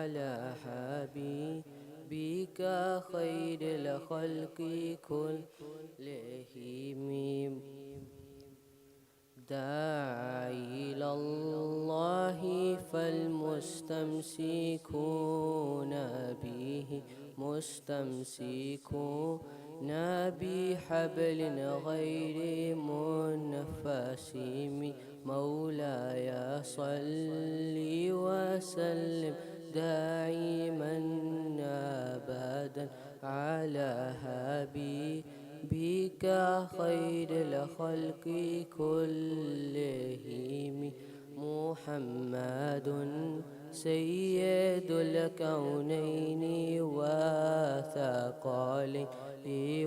على حبيبك خير الخلق كلهم داعي إلى الله فالمستمسكون به مستمسكون بحبل غير منفسم مولاي صل وسلم دائما أبدا على حبيبك خير الخلق كلهم محمد سيد الكونين وثقلين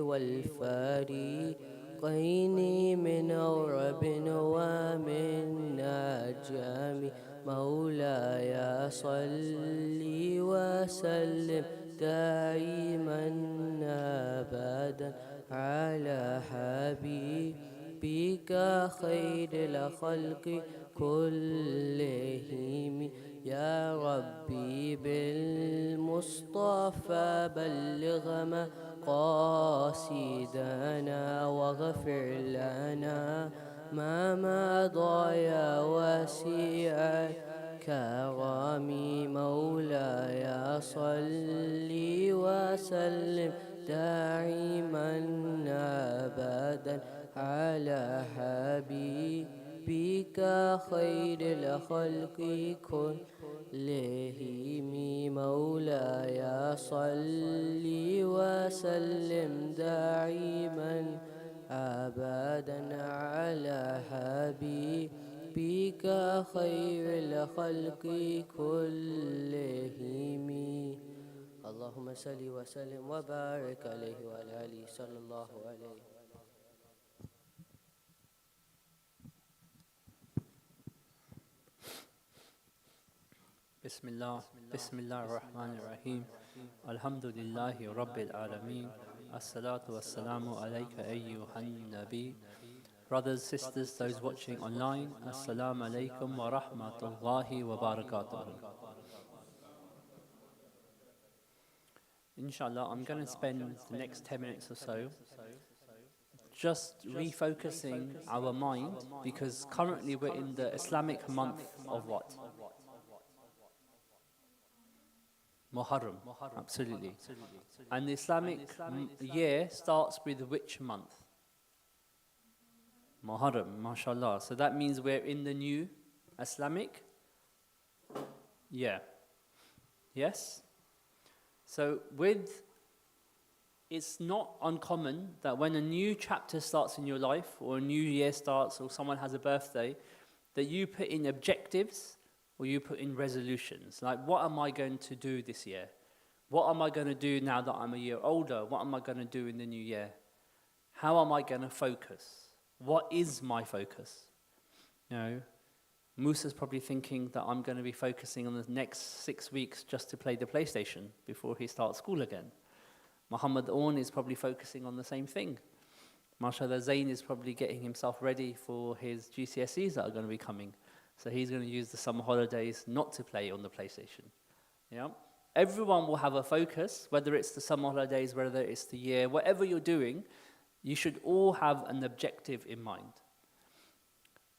والفريقين من عرب ومن نجم مولاي صل وسلم دائما أبدا على حبيبك خير الخلق كلهم يا ربي بالمصطفى بلغ مقاصدنا واغفر لنا ما مضى يا واسع الكرم مولاي صل وسلم دائما أبدا على حبيبك خير الخلق كلهم مولاي صل وسلم دائما أبدا على حبيبك خير الخلق كلهم اللهم صل وسلم وبارك عليه وعلى آله صلى الله عليه. بسم الله الرحمن الرحيم الحمد لله رب العالمين الصلاة والسلام عليك أيها النبي. Brothers, sisters, those watching online, Assalamu alaikum wa rahmatullahi wa barakatuh. Inshallah, I'm going to spend the next 10 minutes or so just refocusing our mind, because currently we're in the Islamic month of what? Muharram, absolutely. And the Islamic year starts with which month? Muharram, mashallah. So that means we're in the new Islamic year. Yes? So it's not uncommon that when a new chapter starts in your life, or a new year starts, or someone has a birthday, that you put in objectives or you put in resolutions. Like, what am I going to do this year? What am I going to do now that I'm a year older? What am I going to do in the new year? How am I going to focus? What is my focus? You know, Musa's probably thinking that I'm going to be focusing on the next 6 weeks just to play the PlayStation before he starts school again. Muhammad Aoun is probably focusing on the same thing. MashaAllah, Zayn is probably getting himself ready for his GCSEs that are going to be coming. So he's going to use the summer holidays not to play on the PlayStation. Yeah? Everyone will have a focus, whether it's the summer holidays, whether it's the year, whatever you're doing, you should all have an objective in mind.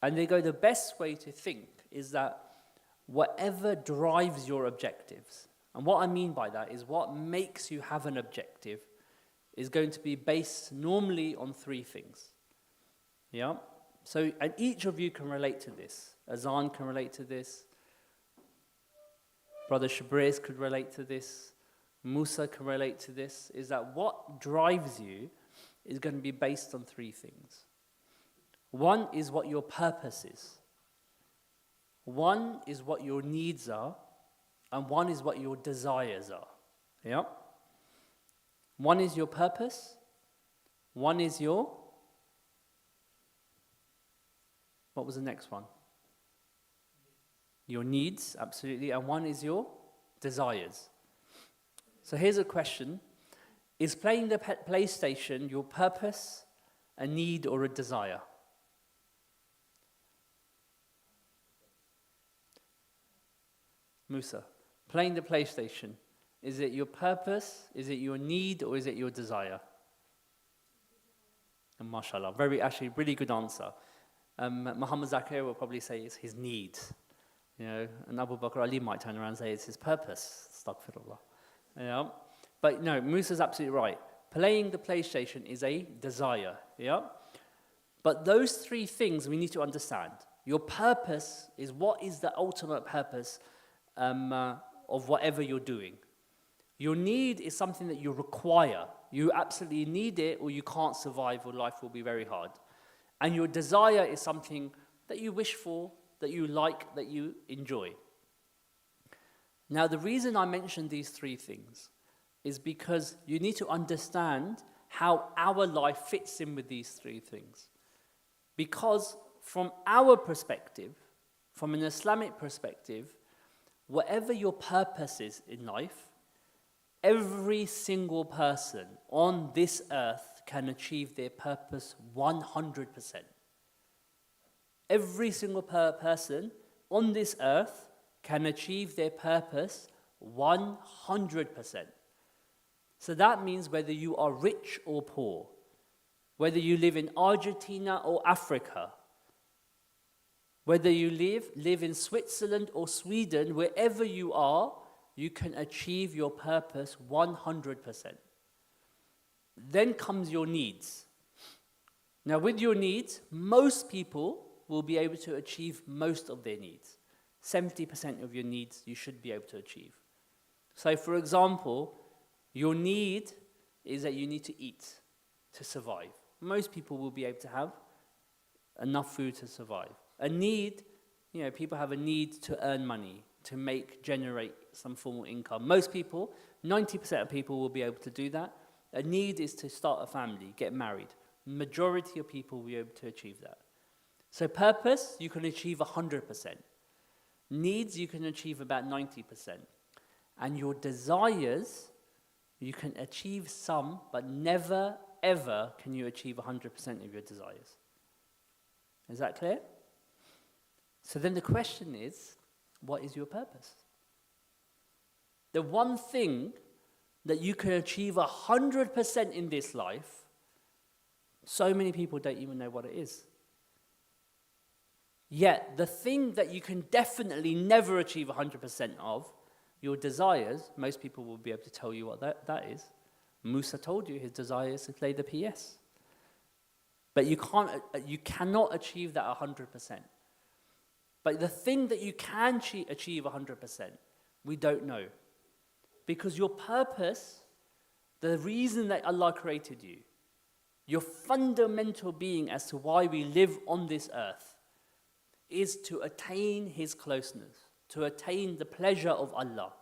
And they go, the best way to think is that whatever drives your objectives, and what I mean by that is what makes you have an objective, is going to be based normally on 3 things. Yeah? So, and each of you can relate to this. Azan can relate to this. Brother 𝒊𝒏𝒅 could relate to this. Musa can relate to this. Is that what drives you is going to be based on 3 things. One is what your purpose is. One is what your needs are. And one is what your desires are. Yeah? One is your purpose. One is your... What was the next one? Your needs, absolutely. And one is your desires. So here's a question. Is playing the PlayStation your purpose, a need, or a desire? Musa, Playing the PlayStation. Is it your purpose? Is it your need? Or is it your desire? And mashallah, actually really good answer. Muhammad Zakir will probably say it's his need. And Abu Bakr Ali might turn around and say it's his purpose. Astaghfirullah. But no, Musa's absolutely right. Playing the PlayStation is a desire. But those three things we need to understand. Your purpose is what is the ultimate purpose of whatever you're doing. Your need is something that you require. You absolutely need it or you can't survive or life will be very hard. And your desire is something that you wish for, that you like, that you enjoy. Now, the reason I mentioned these three things is because you need to understand how our life fits in with these three things. Because from our perspective, from an Islamic perspective, whatever your purpose is in life, every single person on this earth can achieve their purpose 100%. Every single person on this earth can achieve their purpose 100%. So that means whether you are rich or poor, whether you live in Argentina or Africa, whether you live in Switzerland or Sweden, wherever you are, you can achieve your purpose 100%. Then comes your needs. Now with your needs, most people will be able to achieve most of their needs. 70% of your needs you should be able to achieve. So for example, your need is that you need to eat to survive. Most people will be able to have enough food to survive. A need, people have a need to earn money, to generate some form of income. Most people, 90% of people will be able to do that. A need is to start a family, get married. Majority of people will be able to achieve that. So purpose, you can achieve 100%. Needs, you can achieve about 90%. And your desires, you can achieve some, but never, ever can you achieve 100% of your desires. Is that clear? So then the question is, what is your purpose? The one thing that you can achieve 100% in this life, so many people don't even know what it is. Yet, the thing that you can definitely never achieve 100% of, your desires, most people will be able to tell you what that is. Musa told you his desire is to play the PS. But you cannot achieve that 100%. But the thing that you can achieve 100%, we don't know. Because your purpose, the reason that Allah created you, your fundamental being as to why we live on this earth, is to attain His closeness, to attain the pleasure of Allah.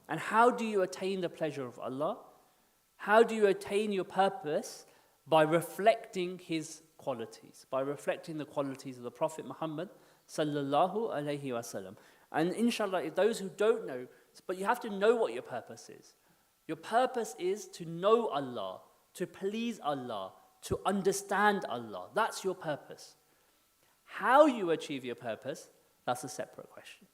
And how do you attain the pleasure of Allah? How do you attain your purpose? By reflecting His qualities, by reflecting the qualities of the Prophet Muhammad sallallahu alaihi wasallam. And inshallah, if those who don't know, but you have to know what your purpose is. Your purpose is to know Allah, to please Allah, to understand Allah. That's your purpose. How you achieve your purpose, that's a separate question.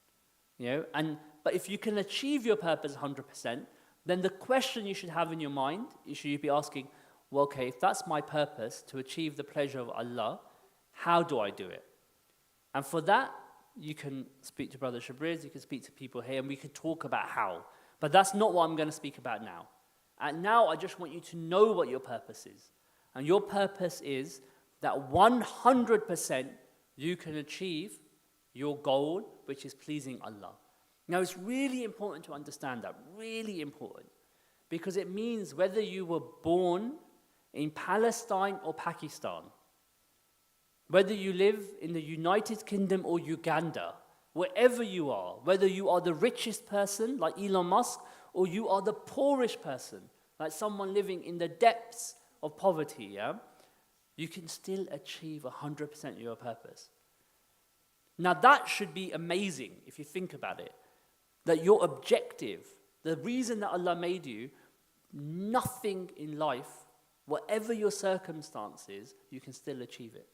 But if you can achieve your purpose 100%, then the question you should have in your mind, you should be asking, well, okay, if that's my purpose, to achieve the pleasure of Allah, how do I do it? And for that, you can speak to Brother Shabriz, you can speak to people here, and we can talk about how. But that's not what I'm going to speak about now. And now I just want you to know what your purpose is. And your purpose is that 100% you can achieve your goal, which is pleasing Allah. Now, it's really important to understand that, really important. Because it means whether you were born in Palestine or Pakistan, whether you live in the United Kingdom or Uganda, wherever you are, whether you are the richest person like Elon Musk or you are the poorest person like someone living in the depths of poverty, you can still achieve 100% of your purpose. Now that should be amazing if you think about it, that your objective, the reason that Allah made you, nothing in life, whatever your circumstances, you can still achieve it.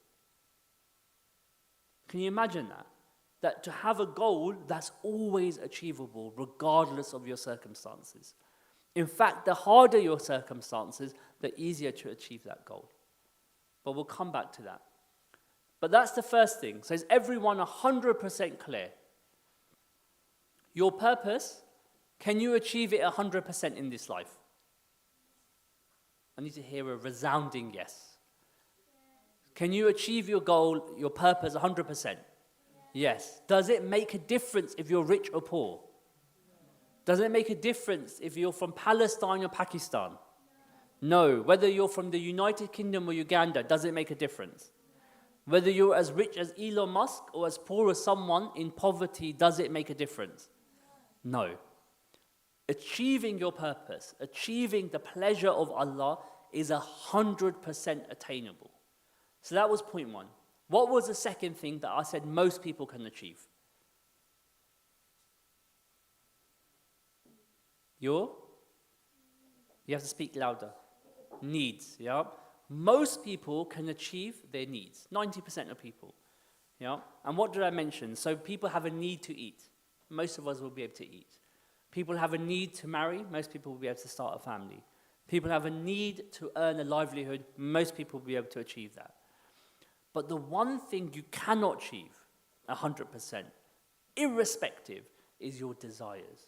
Can you imagine that? that to have a goal that's always achievable, regardless of your circumstances. In fact, the harder your circumstances, the easier to achieve that goal. But we'll come back to that. But that's the first thing. So is everyone 100% clear? Your purpose, can you achieve it 100% in this life? I need to hear a resounding yes. Can you achieve your goal, your purpose 100%? Yes. Does it make a difference if you're rich or poor? Does it make a difference if you're from Palestine or Pakistan? No. Whether you're from the United Kingdom or Uganda, does it make a difference? Whether you're as rich as Elon Musk or as poor as someone in poverty, does it make a difference? No. Achieving your purpose, achieving the pleasure of Allah is 100% attainable. So that was point one. What was the second thing that I said most people can achieve? You have to speak louder. Needs, yeah? Most people can achieve their needs. 90% of people, yeah? And what did I mention? So people have a need to eat. Most of us will be able to eat. People have a need to marry. Most people will be able to start a family. People have a need to earn a livelihood. Most people will be able to achieve that. But the one thing you cannot achieve 100%, irrespective, is your desires.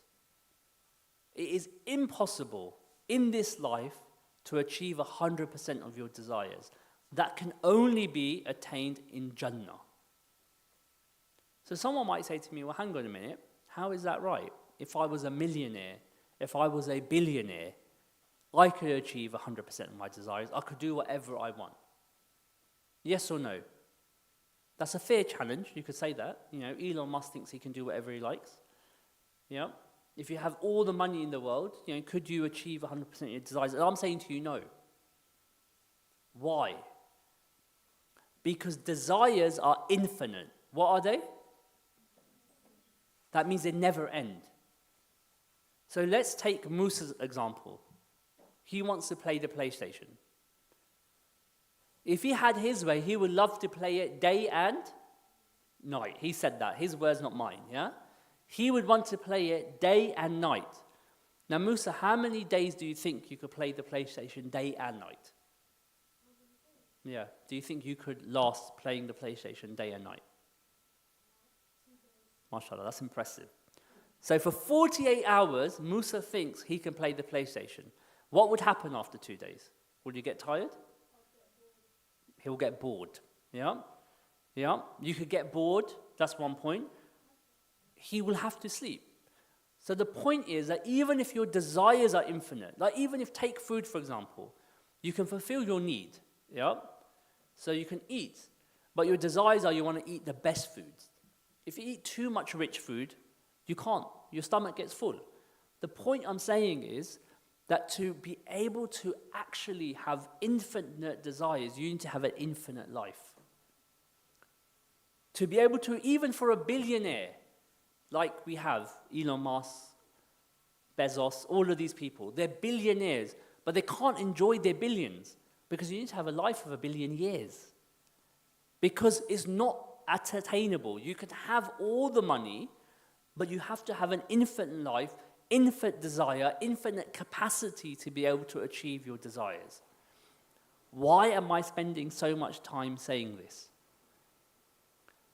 It is impossible in this life to achieve 100% of your desires. That can only be attained in Jannah. So someone might say to me, well, hang on a minute, how is that right? If I was a millionaire, if I was a billionaire, I could achieve 100% of my desires. I could do whatever I want. Yes or no? That's a fair challenge. You could say that. You know, Elon Musk thinks he can do whatever he likes. Yeah. If you have all the money in the world, you know, could you achieve 100% of your desires? And I'm saying to you, no. Why? Because desires are infinite. What are they? That means they never end. So let's take Musa's example. He wants to play the PlayStation. If he had his way, he would love to play it day and night. He said that. His words, not mine, yeah? He would want to play it day and night. Now, Musa, how many days do you think you could play the PlayStation day and night? Yeah. Do you think you could last playing the PlayStation day and night? MashaAllah, that's impressive. So for 48 hours, Musa thinks he can play the PlayStation. What would happen after 2 days? Would you get tired? He'll get bored. Yeah? Yeah? You could get bored. That's one point. He will have to sleep. So the point is that even if your desires are infinite, like even if take food, for example, you can fulfill your need. Yeah? So you can eat. But your desires are you want to eat the best foods. If you eat too much rich food, you can't. Your stomach gets full. The point I'm saying is that to be able to actually have infinite desires, you need to have an infinite life. To be able to, even for a billionaire, like we have Elon Musk, Bezos, all of these people, they're billionaires, but they can't enjoy their billions because you need to have a life of 1 billion years. Because it's not attainable. You can have all the money, but you have to have an infinite life, infinite desire, infinite capacity to be able to achieve your desires. Why am I spending so much time saying this?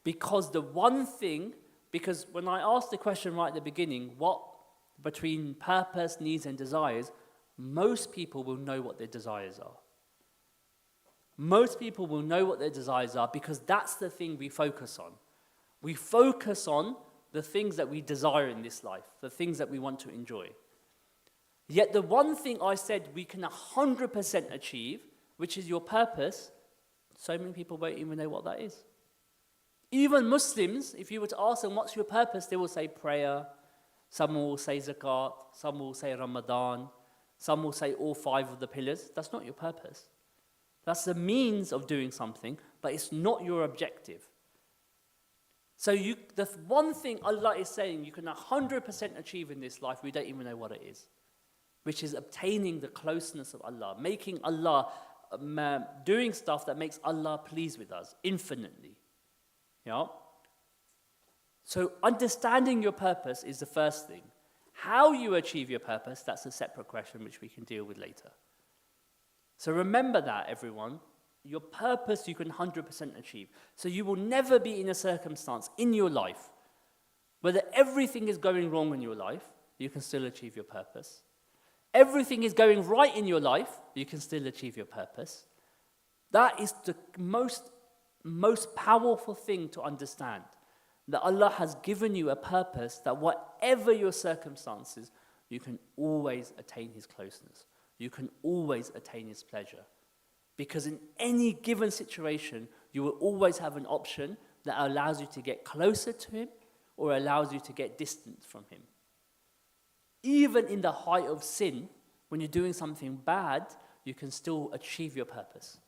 Because the one thing, because when I asked the question right at the beginning, what between purpose, needs, and desires, most people will know what their desires are. Most people will know what their desires are because that's the thing we focus on. We focus on the things that we desire in this life, the things that we want to enjoy. Yet the one thing I said we can 100% achieve, which is your purpose, so many people won't even know what that is. Even Muslims, if you were to ask them, what's your purpose? They will say prayer, some will say zakat, some will say Ramadan, some will say all 5 of the pillars. That's not your purpose. That's the means of doing something, but it's not your objective. So the one thing Allah is saying you can 100% achieve in this life, we don't even know what it is, which is obtaining the closeness of Allah, making Allah, doing stuff that makes Allah pleased with us infinitely. Yeah? So understanding your purpose is the first thing. How you achieve your purpose, that's a separate question which we can deal with later. So remember that, everyone. Your purpose you can 100% achieve. So you will never be in a circumstance in your life, whether everything is going wrong in your life, you can still achieve your purpose. Everything is going right in your life, you can still achieve your purpose. That is the most powerful thing to understand. That Allah has given you a purpose that whatever your circumstances, you can always attain His closeness. You can always attain His pleasure. Because in any given situation, you will always have an option that allows you to get closer to Him or allows you to get distant from Him. Even in the height of sin, when you're doing something bad, you can still achieve your purpose.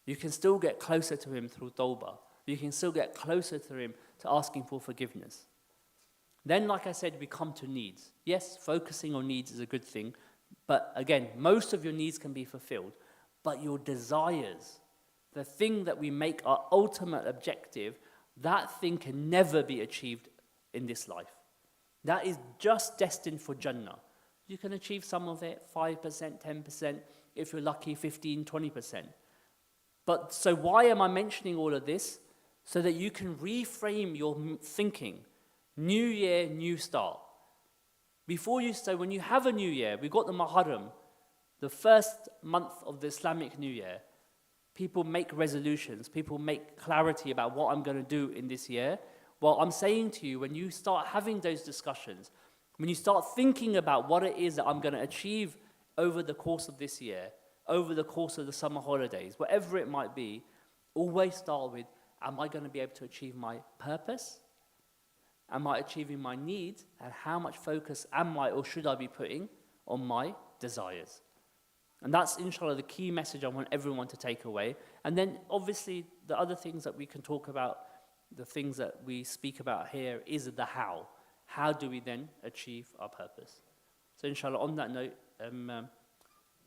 You can still get closer to Him through tawbah. You can still get closer to Him to asking for forgiveness. Then, like I said, we come to needs. Yes, focusing on needs is a good thing, but again, most of your needs can be fulfilled. But your desires, the thing that we make our ultimate objective, that thing can never be achieved in this life. That is just destined for Jannah. You can achieve some of it, 5%, 10%, if you're lucky, 15, 20%. But so why am I mentioning all of this? So that you can reframe your thinking. New year, new start. When you have a new year, we've got the Muharram, the first month of the Islamic New Year. People make resolutions, people make clarity about what I'm going to do in this year. Well, I'm saying to you, when you start having those discussions, when you start thinking about what it is that I'm going to achieve over the course of this year, over the course of the summer holidays, whatever it might be, always start with, am I going to be able to achieve my purpose? Am I achieving my needs? And how much focus am I or should I be putting on my desires? And that's, inshallah, the key message I want everyone to take away. And then, obviously, the other things that we can talk about, the things that we speak about here, is the how. How do we then achieve our purpose? So, inshallah, on that note,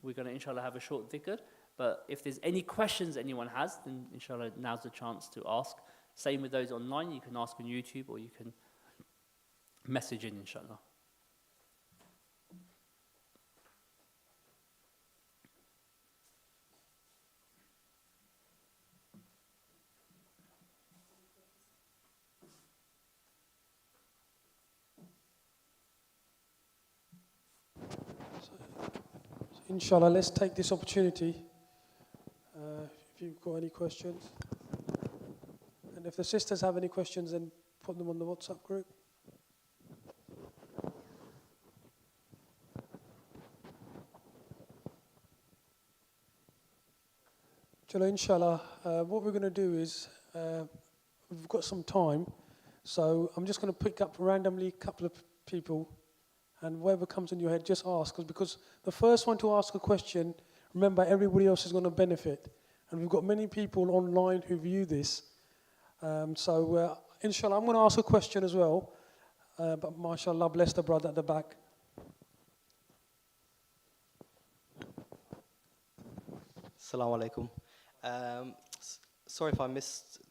we're going to, inshallah, have a short dhikr. But if there's any questions anyone has, then, inshallah, now's the chance to ask. Same with those online. You can ask on YouTube or you can message in, inshallah. Inshallah, let's take this opportunity. If you've got any questions. And if the sisters have any questions, then put them on the WhatsApp group. Inshallah, what we're going to do is, we've got some time, so I'm just going to pick up randomly a couple of people, and whatever comes in your head, just ask. Because the first one to ask a question, remember, everybody else is going to benefit. And we've got many people online who view this. So, inshallah, I'm going to ask a question as well. But mashallah, bless the brother at the back. Assalamu alaikum. Sorry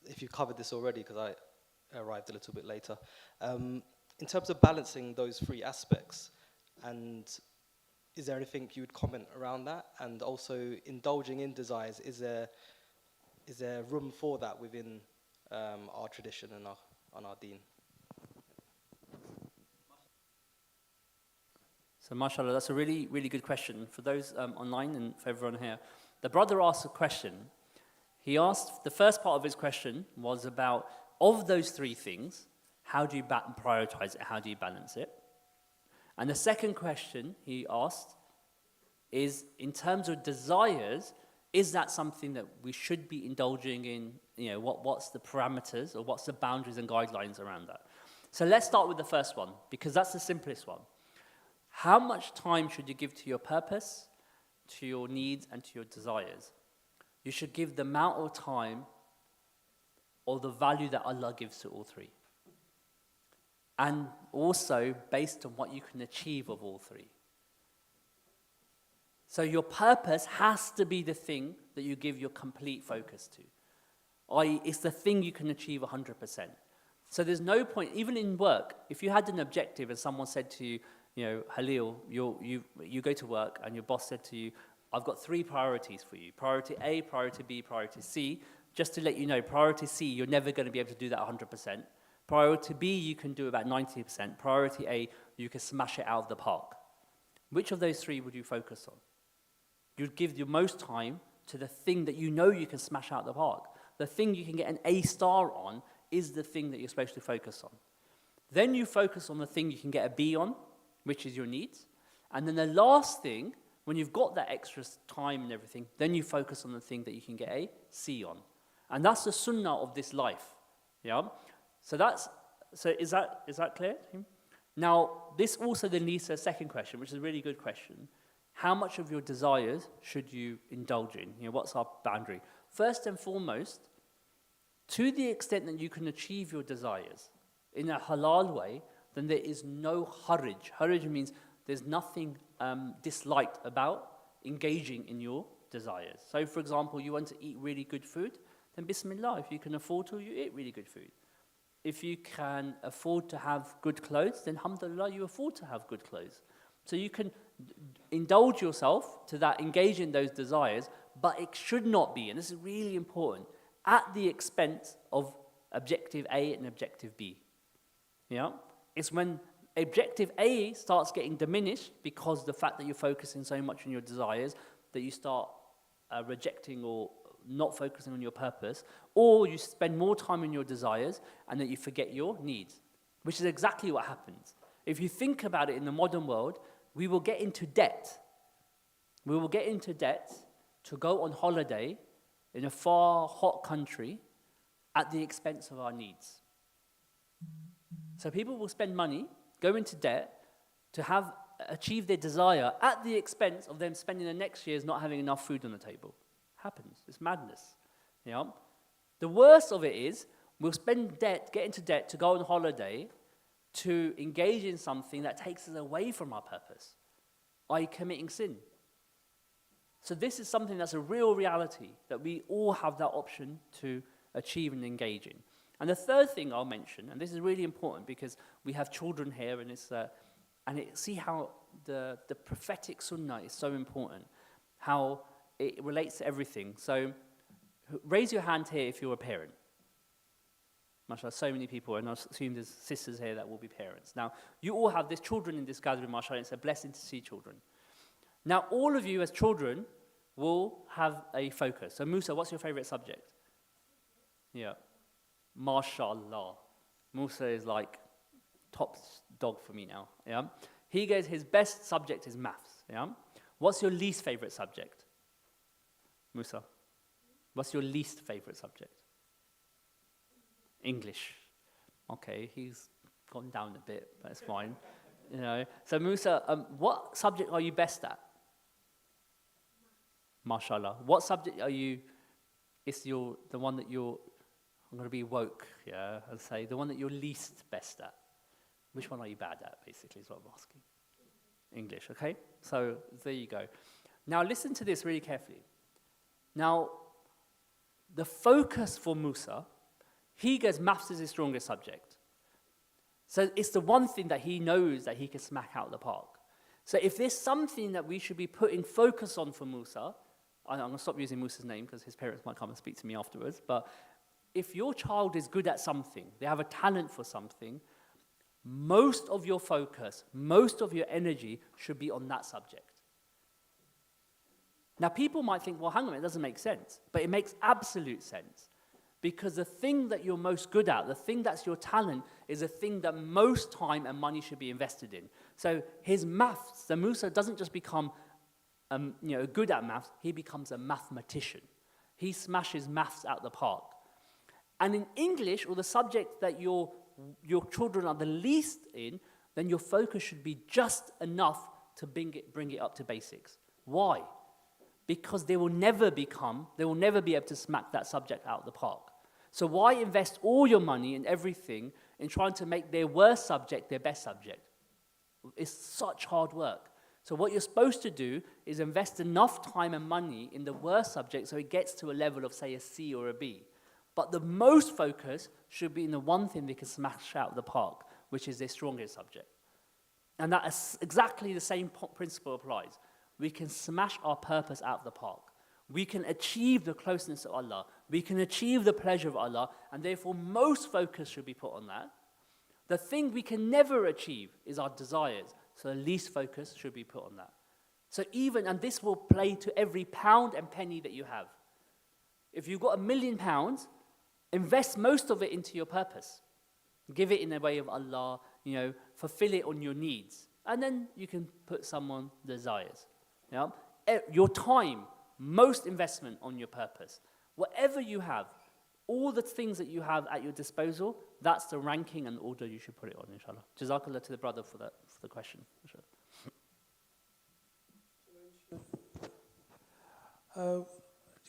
if you covered this already, because I arrived a little bit later. In terms of balancing those three aspects, and is there anything you would comment around that? And also indulging in desires, is there room for that within our tradition and our deen? So, mashallah, that's a really, really good question. For those online and for everyone here, the brother asked a question. He asked, the first part of his question was about, of those three things, how do you prioritize it? How do you balance it? And the second question he asked is, in terms of desires, is that something that we should be indulging in? You know, what's the parameters or what's the boundaries and guidelines around that? So let's start with the first one, because that's the simplest one. How much time should you give to your purpose, to your needs, and to your desires? You should give the amount of time or the value that Allah gives to all three. And also based on what you can achieve of all three. So your purpose has to be the thing that you give your complete focus to. I.e., it's the thing you can achieve 100%. So there's no point, even in work, if you had an objective and someone said to you, you know, Halil, you go to work and your boss said to you, I've got 3 priorities for you. Priority A, priority B, priority C. Just to let you know, priority C, you're never going to be able to do that 100%. Priority B, you can do about 90%. Priority A, you can smash it out of the park. Which of those 3 would you focus on? You'd give your most time to the thing that you know you can smash out of the park. The thing you can get an A star on is the thing that you're supposed to focus on. Then you focus on the thing you can get a B on, which is your needs. And then the last thing, when you've got that extra time and everything, then you focus on the thing that you can get a C on. And that's the sunnah of this life. Yeah? So is that clear? Now, this also then leads to a second question, which is a really good question. How much of your desires should you indulge in? You know, what's our boundary? First and foremost, to the extent that you can achieve your desires in a halal way, then there is no haraj. Haraj means there's nothing disliked about engaging in your desires. So, for example, you want to eat really good food, then bismillah. If you can afford to, you eat really good food. If you can afford to have good clothes, then alhamdulillah, you afford to have good clothes. So you can indulge yourself to that, engage in those desires, but it should not be, and this is really important, at the expense of objective A and objective B. Yeah? It's when objective A starts getting diminished because the fact that you're focusing so much on your desires that you start rejecting or not focusing on your purpose, or you spend more time on your desires and that you forget your needs, which is exactly what happens. If you think about it in the modern world, we will get into debt. We will get into debt to go on holiday in a far, hot country at the expense of our needs. So people will spend money, go into debt, to achieve their desire at the expense of them spending the next years not having enough food on the table. Happens. It's madness. You know? The worst of it is, we'll spend debt, get into debt to go on holiday to engage in something that takes us away from our purpose, i.e. committing sin. So this is something that's a real reality that we all have that option to achieve and engage in. And the third thing I'll mention, and this is really important because we have children here, and see how the prophetic sunnah is so important, how it relates to everything. So raise your hand here if you're a parent. MashaAllah, so many people, and I assume there's sisters here that will be parents. Now, you all have these children in this gathering, MashaAllah, it's a blessing to see children. Now, all of you as children will have a focus. So Musa, what's your favorite subject? Yeah. MashaAllah. Musa is like top dog for me now. Yeah. He goes, his best subject is maths. Yeah. What's your least favorite subject? Musa. What's your least favorite subject? English. Okay, he's gone down a bit, but it's fine. You know. So Musa, what subject are you best at? MashaAllah. What subject are you? It's the one that you're. I'm going to be woke, yeah, and say the one that you're least best at. Which one are you bad at, basically, is what I'm asking. English, okay? So there you go. Now listen to this really carefully. Now, the focus for Musa, he goes, maths is his strongest subject. So it's the one thing that he knows that he can smack out of the park. So if there's something that we should be putting focus on for Musa, I'm going to stop using Musa's name because his parents might come and speak to me afterwards, but if your child is good at something, they have a talent for something, most of your focus, most of your energy should be on that subject. Now, people might think, well, hang on, it doesn't make sense. But it makes absolute sense. Because the thing that you're most good at, the thing that's your talent, is a thing that most time and money should be invested in. So his maths, the Musa doesn't just become good at maths, he becomes a mathematician. He smashes maths out the park. And in English, or the subject that your children are the least in, then your focus should be just enough to bring it up to basics. Why? Because they will never be able to smack that subject out of the park. So why invest all your money and everything in trying to make their worst subject their best subject? It's such hard work. So what you're supposed to do is invest enough time and money in the worst subject so it gets to a level of, say, a C or a B. But the most focus should be in the one thing they can smash out of the park, which is their strongest subject. And that is exactly the same principle applies. We can smash our purpose out of the park. We can achieve the closeness of Allah. We can achieve the pleasure of Allah, and therefore most focus should be put on that. The thing we can never achieve is our desires, so the least focus should be put on that. So even, and this will play to every pound and penny that you have. If you've got £1 million, invest most of it into your purpose. Give it in the way of Allah, fulfill it on your needs. And then you can put some on desires. Your time, most investment on your purpose. Whatever you have, all the things that you have at your disposal, that's the ranking and order you should put it on, inshallah. Jazakallah to the brother for the question.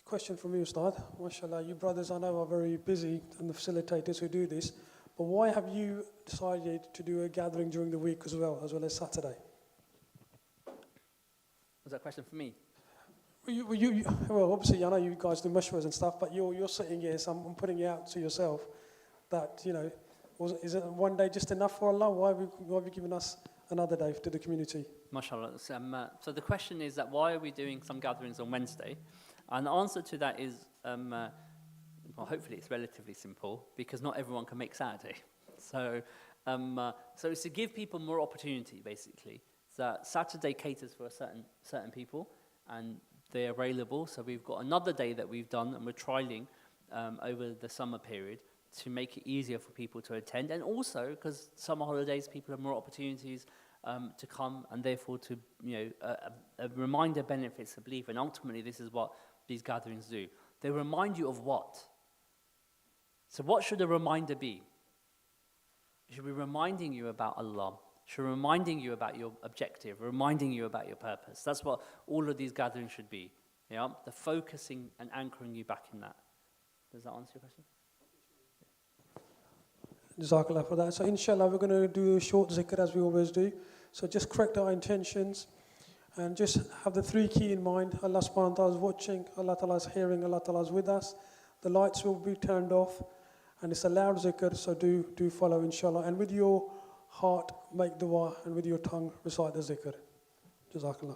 Question from you, Ustad. MashaAllah, you brothers I know are very busy and the facilitators who do this, but why have you decided to do a gathering during the week as well as Saturday? Was that a question for me? Well, obviously, I know you guys do mashwars and stuff, but you're sitting here, so I'm putting it out to yourself that, is it one day just enough for Allah? Why have you given us another day to the community? MashaAllah. So the question is that why are we doing some gatherings on Wednesday? And the answer to that is, well, hopefully it's relatively simple, because not everyone can make Saturday. So it's to give people more opportunity, basically. So Saturday caters for certain people, and they're available. So we've got another day that we've done, and we're trialing over the summer period to make it easier for people to attend. And also, because summer holidays, people have more opportunities to come, and therefore to, a reminder benefits the belief. And ultimately, this is what these gatherings do. They remind you of what? So what should a reminder be? It should be reminding you about Allah. It should be reminding you about your objective, reminding you about your purpose. That's what all of these gatherings should be. The focusing and anchoring you back in that. Does that answer your question? Jazakallah for that. So inshallah, we're going to do a short zikr as we always do. So just correct our intentions and just have the three key in mind. Allah subhanahu wa ta'ala is watching, Allah ta'ala is hearing, Allah ta'ala is with us. The lights will be turned off and it's a loud zikr, so do follow inshallah. And with your heart, make dua, and with your tongue, recite the zikr. Jazakallah.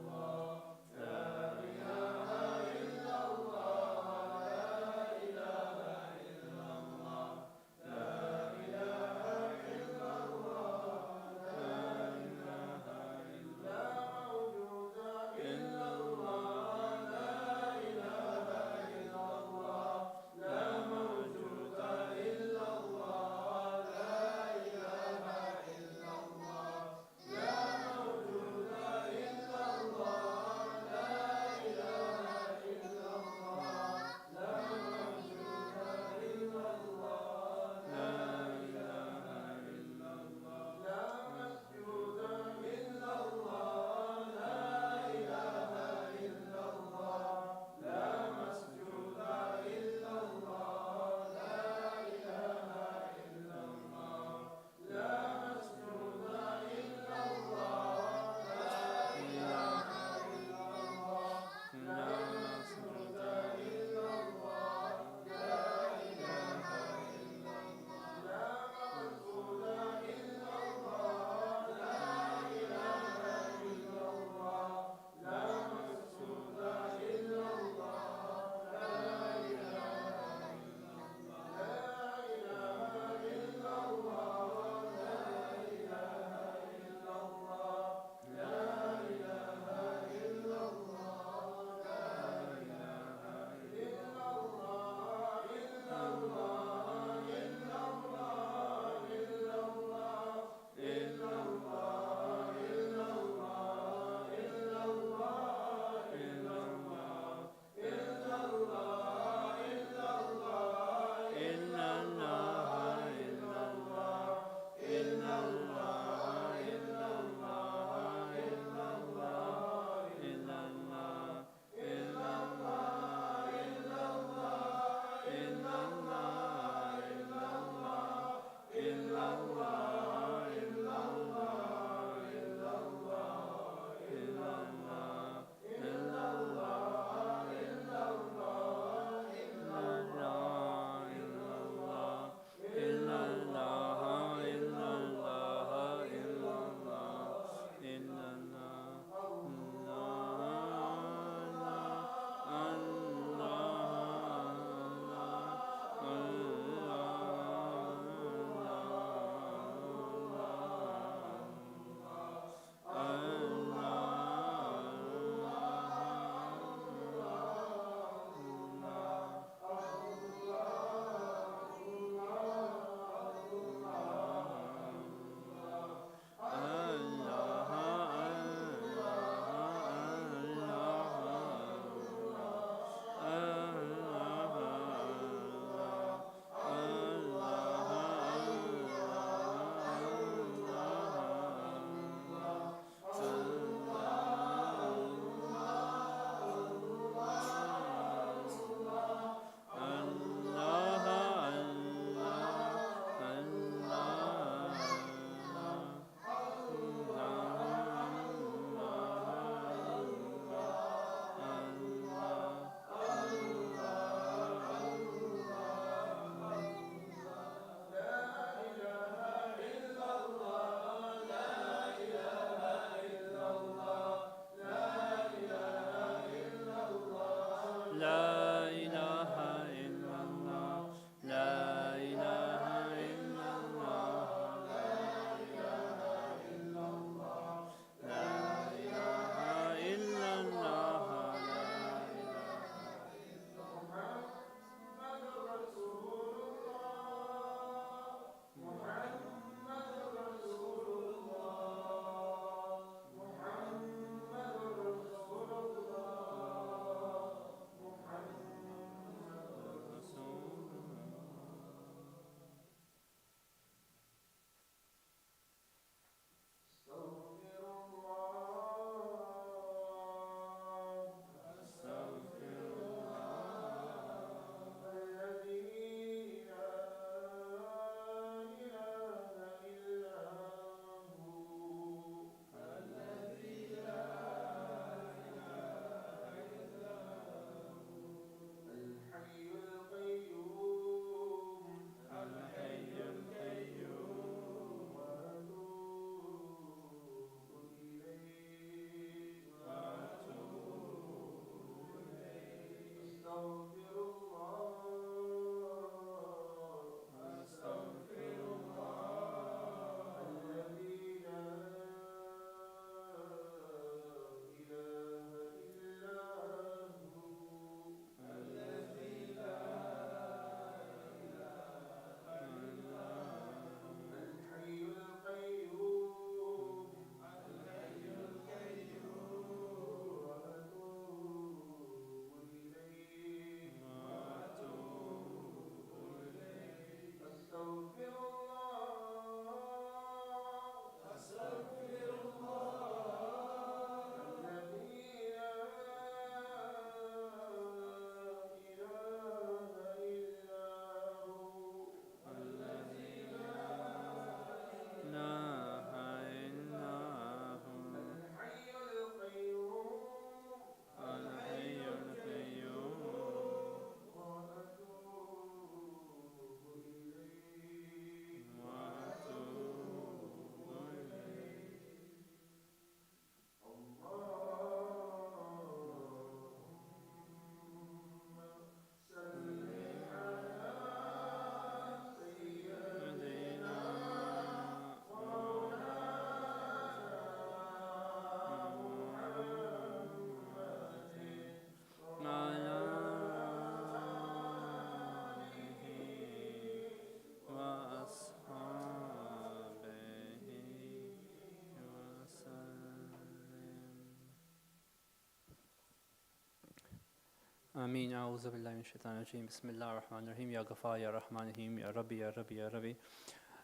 آمين. أعوذ بالله من الشيطان الرجيم. بسم الله الرحمن الرحيم. يا غفار يا رحمن الرحيم. يا Rabbi, Ya Rabbi, Ya Rabbi.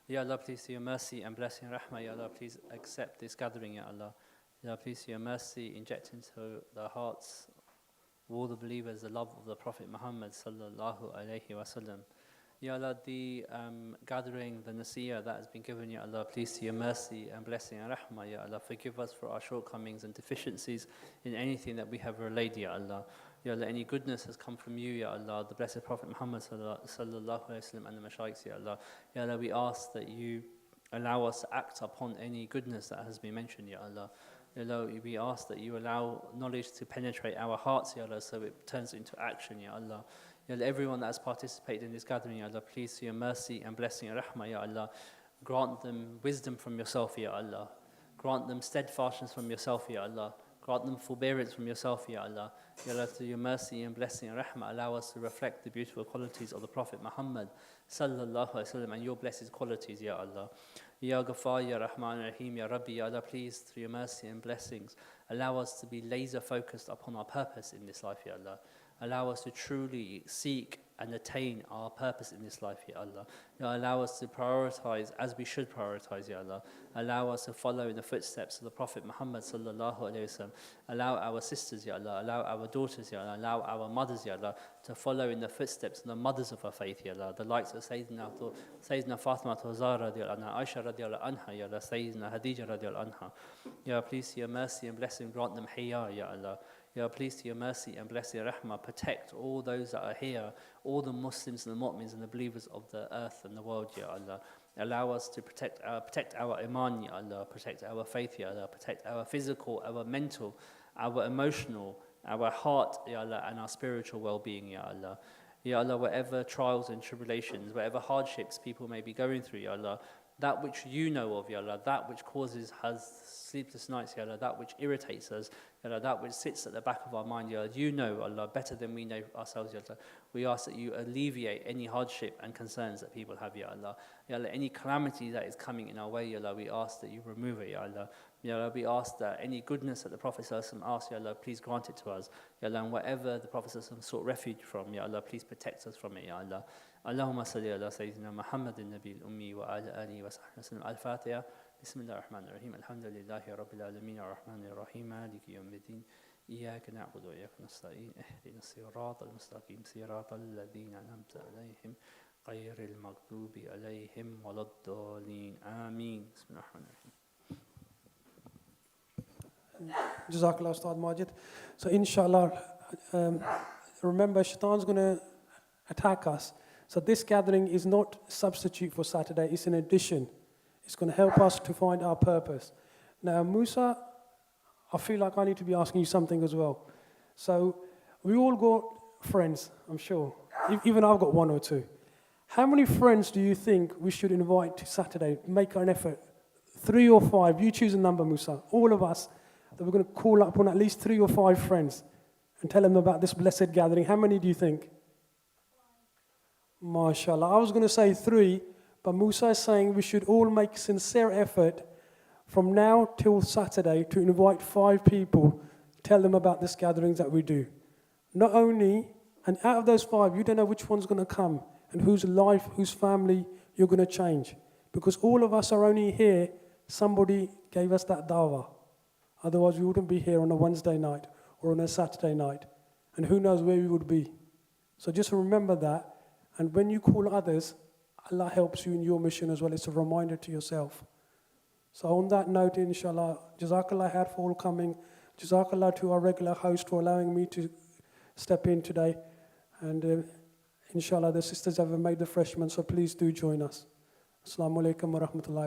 Ya Allah, please see your mercy and blessing rahmah. Ya Allah, please accept this gathering, Ya Allah. Ya Allah, please see your mercy, inject into the hearts of all the believers the love of the Prophet Muhammad sallallahu alayhi wa sallam. Ya Allah, the gathering, the Naseeha that has been given, Ya Allah, please see your mercy and blessing and rahmah, Ya Allah. Forgive us for our shortcomings and deficiencies in anything that we have relayed, Ya Allah. Ya Allah, any goodness has come from you, Ya Allah, the blessed Prophet Muhammad sallallahu alayhi wa sallam and the Mashaykhs, Ya Allah. Ya Allah, we ask that you allow us to act upon any goodness that has been mentioned, Ya Allah. Ya Allah, we ask that you allow knowledge to penetrate our hearts, Ya Allah, so it turns into action, Ya Allah. Ya Allah, everyone that has participated in this gathering, Ya Allah, please see your mercy and blessing and rahmah, Ya Allah. Grant them wisdom from yourself, Ya Allah. Grant them steadfastness from yourself, Ya Allah. Grant them forbearance from yourself, Ya Allah. Ya Allah, through your mercy and blessing and rahmah, allow us to reflect the beautiful qualities of the Prophet Muhammad sallallahu alaihi wasallam and your blessed qualities, Ya Allah. Ya Ghafar, Ya Rahman, Ya Rahim, Ya Rabbi, Ya Allah, please, through your mercy and blessings, allow us to be laser focused upon our purpose in this life, Ya Allah. Allow us to truly seek and attain our purpose in this life, Ya Allah. Ya Allah, allow us to prioritize as we should prioritize, Ya Allah. Allow us to follow in the footsteps of the Prophet Muhammad sallallahu alayhi wa sallam. Allow our sisters, Ya Allah, allow our daughters, Ya Allah, allow our mothers, Ya Allah, to follow in the footsteps of the mothers of our faith, Ya Allah. The likes of Sayyidina Fatima Zahra radiallahu anha, Aisha radiallahu anha, Ya Allah, Sayyidina Khadija radiallahu anha. Ya Allah, please, see your mercy and blessing, grant them hiya, Ya Allah. Ya Allah, please, to your mercy and blessing rahmah, protect all those that are here, all the Muslims and the mu'mins and the believers of the earth and the world, Ya Allah. Allow us to protect our iman, Ya Allah, protect our faith, Ya Allah, protect our physical, our mental, our emotional, our heart, Ya Allah, and our spiritual well-being, Ya Allah. Ya Allah, whatever trials and tribulations, whatever hardships people may be going through, Ya Allah, that which you know of, Ya Allah, that which causes us sleepless nights, Ya Allah, that which irritates us, Ya Allah, that which sits at the back of our mind, Ya Allah, you know, Allah, better than we know ourselves, Ya Allah. We ask that you alleviate any hardship and concerns that people have, Ya Allah. Ya Allah, any calamity that is coming in our way, Ya Allah, we ask that you remove it, Ya Allah. Ya Allah, we ask that any goodness that the Prophet ﷺ asked, Ya Allah, please grant it to us. Ya Allah, and whatever the Prophet ﷺ sought refuge from, Ya Allah, please protect us from it, Ya Allah. Allahumma salli ala Sayyidina Muhammadin Nabil Ummi wa ala alihi wa sahbihi wa sallam. Al-Fatiha. بسم الله الرحمن الرحيم الحمد لله رب العالمين الرحمن الرحيم مالك يوم الدين إياك نعبد وإياك نستعين اهدنا الصراط المستقيم صراط الذين أنعمت عليهم غير المغضوب عليهم ولا الضالين آمين بسم الله الرحمن الرحيم. Jazakallah Ustad Majid. So inshallah, remember Shaitan's going to attack us. So this gathering is not a substitute for Saturday, it's an addition. It's going to help us to find our purpose. Now, Musa, I feel like I need to be asking you something as well. So, we all got friends, I'm sure. Even I've got one or two. How many friends do you think we should invite to Saturday? Make an effort. 3 or 5. You choose a number, Musa. All of us, that we're going to call up on at least 3 or 5 friends and tell them about this blessed gathering. How many do you think? MashaAllah. I was going to say 3. But Musa is saying we should all make sincere effort from now till Saturday to invite 5 people, tell them about this gatherings that we do. Not only, and out of those 5, you don't know which one's going to come and whose life, whose family you're going to change. Because all of us are only here, somebody gave us that dawah. Otherwise we wouldn't be here on a Wednesday night or on a Saturday night. And who knows where we would be. So just remember that. And when you call others, Allah helps you in your mission as well. It's a reminder to yourself. So on that note, inshallah, Jazakallah khair for all coming. Jazakallah to our regular host for allowing me to step in today. And inshallah, the sisters have made the refreshments, so please do join us. Assalamu alaikum wa rahmatullahi wa barakatuh.